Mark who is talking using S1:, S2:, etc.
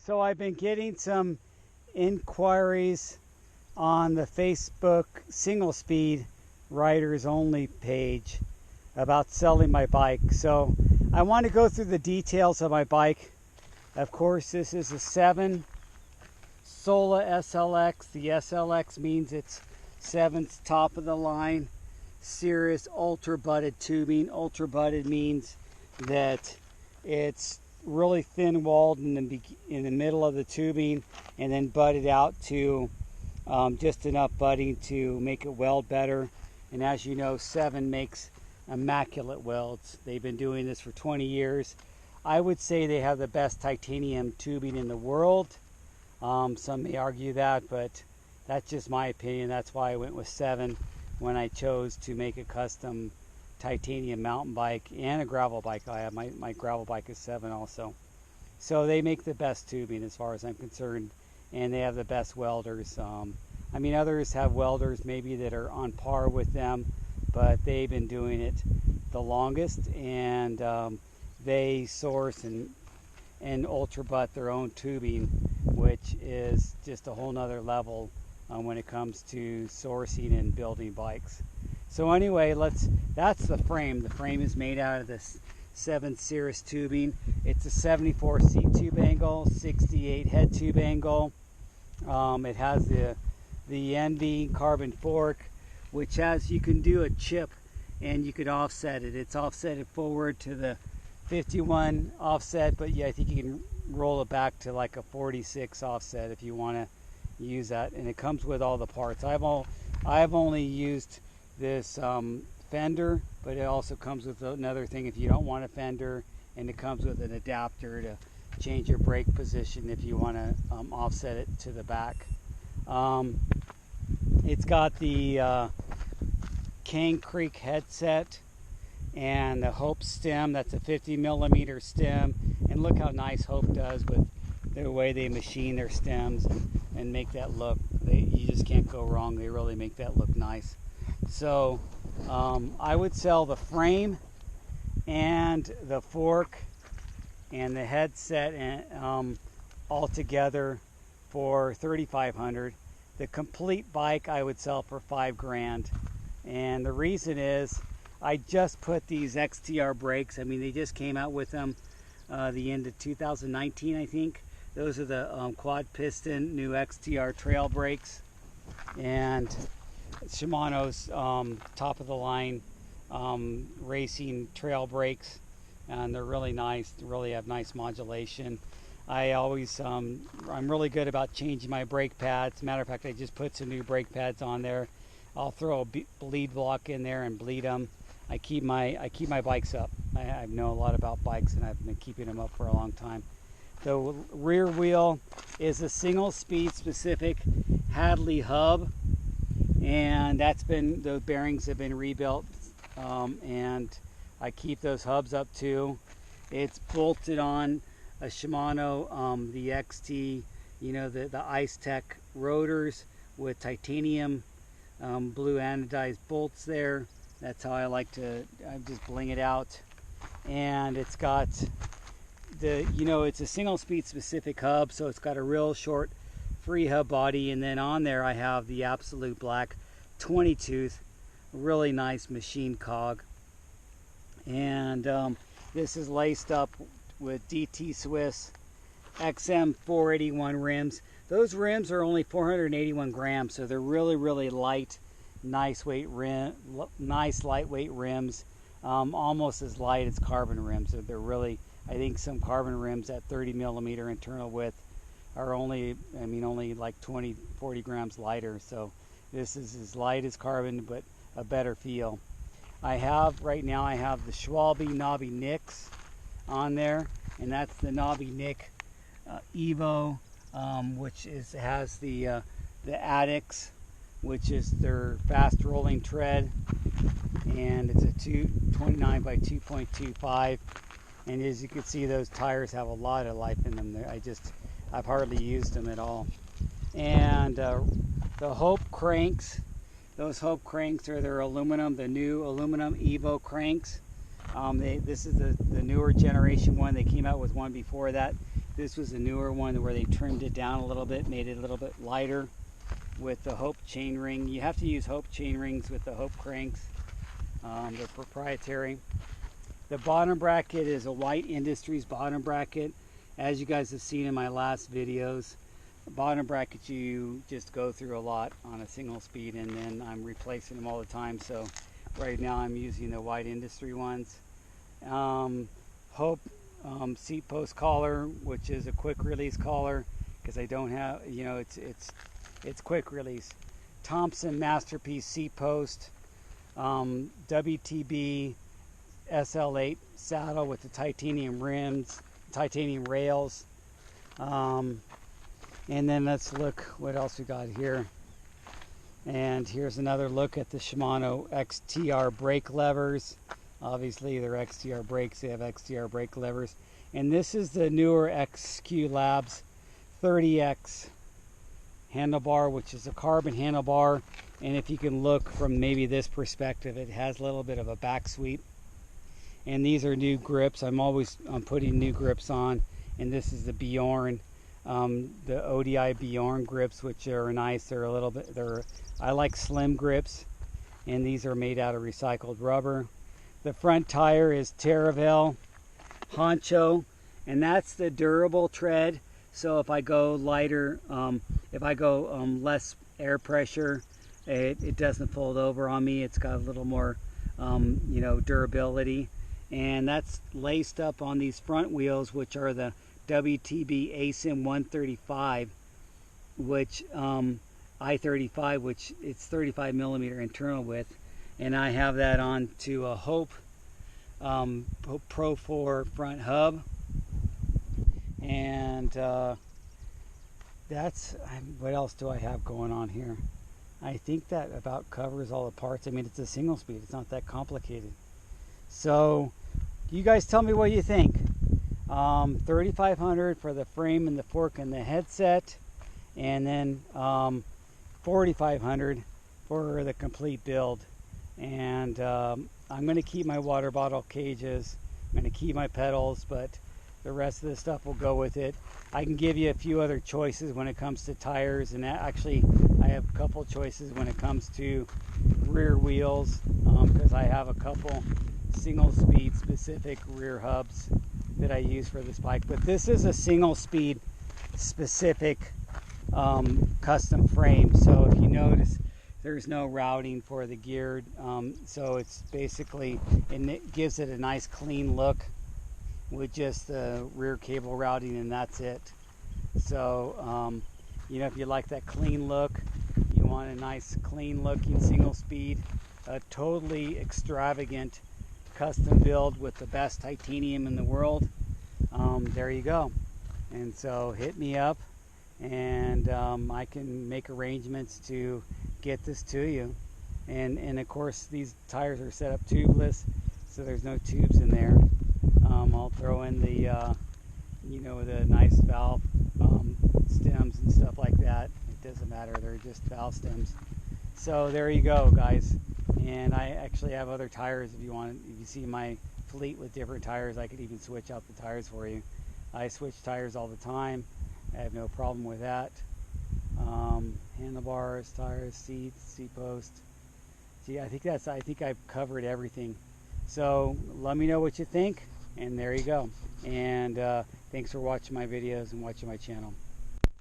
S1: So I've been getting some inquiries on the Facebook single speed riders only page about selling my bike. So I want to go through the details of my bike. Of course, this is a Seven Sola SLX. The SLX means it's Seven's top of the line Cirrus ultra butted tubing. Ultra butted means that it's really thin walled in the middle of the tubing and then butted out to just enough butting to make it weld better. And as you know, Seven makes immaculate welds. They've been doing this for 20 years. I would say they have the best titanium tubing in the world. Some may argue that, but that's just my opinion. That's why I went with Seven when I chose to make a custom titanium mountain bike and a gravel bike. I have my gravel bike is Seven also. So they make the best tubing as far as I'm concerned, and they have the best welders. I mean, others have welders maybe that are on par with them, but they've been doing it the longest, and they source and ultra butt their own tubing, which is just a whole nother level when it comes to sourcing and building bikes. So anyway, that's the frame. The frame is made out of this Seven Cirrus tubing. It's a 74 seat tube angle, 68 head tube angle. It has the Envy carbon fork, which you can do a chip and you can offset it. It's offsetted forward to the 51 offset, but yeah, I think you can roll it back to like a 46 offset if you want to use that. And it comes with all the parts. I've only used this fender, but it also comes with another thing if you don't want a fender, and it comes with an adapter to change your brake position if you want to offset it to the back. It's got the Cane Creek headset and the Hope stem. That's a 50 millimeter stem, and look how nice Hope does with the way they machine their stems and make that look. You just can't go wrong. They really make that look nice. So I would sell the frame and the fork and the headset and all together for $3,500. The complete bike I would sell for $5,000. And the reason is I just put these XTR brakes. I mean, they just came out with them the end of 2019, I think. Those are the quad piston new XTR trail brakes, and Shimano's top of the line racing trail brakes, and they're really nice. They really have nice modulation. I always I'm really good about changing my brake pads. Matter of fact, I just put some new brake pads on there. I'll throw a bleed block in there and bleed them. I keep my bikes up. I know a lot about bikes, and I've been keeping them up for a long time. The rear wheel is a single speed specific Hadley hub, and the bearings have been rebuilt, and I keep those hubs up too. It's bolted on a Shimano, the XT, the Ice Tech rotors with titanium blue anodized bolts there. That's how I just bling it out. And it's got it's a single speed specific hub, so it's got a real short free hub body, and then on there I have the Absolute Black 20 tooth, really nice machine cog. And this is laced up with DT Swiss XM 481 rims. Those rims are only 481 grams, so they're really light, nice lightweight rims, almost as light as carbon rims. They're really, I think some carbon rims at 30 millimeter internal width are only like 20-40 grams lighter. So this is as light as carbon, but a better feel. Right now I have the Schwalbe Knobby Nicks on there, and that's the Knobby Nick Evo, which has the Addicts, which is their fast rolling tread, and it's a 229 by 2.25. And as you can see, those tires have a lot of life in them. I've hardly used them at all. And the Hope cranks, those Hope cranks are their aluminum, the new aluminum Evo cranks. This is the newer generation one. They came out with one before that This was a newer one where they trimmed it down a little bit, made it a little bit lighter with the Hope chain ring. You have to use Hope chain rings with the Hope cranks. They're proprietary. The bottom bracket is a White Industries bottom bracket. As you guys have seen in my last videos, bottom brackets you just go through a lot on a single speed, and then I'm replacing them all the time. So right now I'm using the White Industry ones. Hope seat post collar, which is a quick release collar, because I don't have, you know, it's quick release. Thompson Masterpiece seat post, WTB SL8 saddle with the titanium rims, titanium rails. And then let's look what else we got here. And here's another look at the Shimano XTR brake levers. Obviously they're XTR brakes, they have XTR brake levers. And this is the newer XQ Labs 30X handlebar, which is a carbon handlebar. And if you can look from maybe this perspective, it has a little bit of a back sweep. And these are new grips. I'm putting new grips on. And this is the Bjorn, the ODI Bjorn grips, which are nice. They're a little bit, I like slim grips. And these are made out of recycled rubber. The front tire is Terravel Honcho, and that's the durable tread. So if I go lighter, if I go less air pressure, it doesn't fold over on me. It's got a little more, you know, durability. And that's laced up on these front wheels, which are the WTB ASIM 135, which I-35, which it's 35 millimeter internal width. And I have that on to a Hope Pro 4 front hub. And that's, what else do I have going on here? I think that about covers all the parts. I mean, it's a single speed. It's not that complicated. So you guys tell me what you think. $3,500 for the frame and the fork and the headset. And then $4,500 for the complete build. And I'm going to keep my water bottle cages. I'm going to keep my pedals, but the rest of the stuff will go with it. I can give you a few other choices when it comes to tires, and actually I have a couple choices when it comes to rear wheels, because I have a couple single speed specific rear hubs that I use for this bike. But this is a single speed specific custom frame. So if you notice, there's no routing for the geared, so it's basically, and it gives it a nice clean look with just the rear cable routing, and that's it. So you know, if you like that clean look, you want a nice clean looking single speed, a totally extravagant custom build with the best titanium in the world, there you go. And so hit me up, and I can make arrangements to get this to you. And of course these tires are set up tubeless, so there's no tubes in there. I'll throw in the you know, the nice valve stems and stuff like that. It doesn't matter, they're just valve stems. So there you go, guys. And I actually have other tires if you want. If you see my fleet with different tires, I could even switch out the tires for you. I switch tires all the time. I have no problem with that. Handlebars, tires, seats, seat post. See, I think I've covered everything. So let me know what you think, and there you go. And thanks for watching my videos and watching my channel.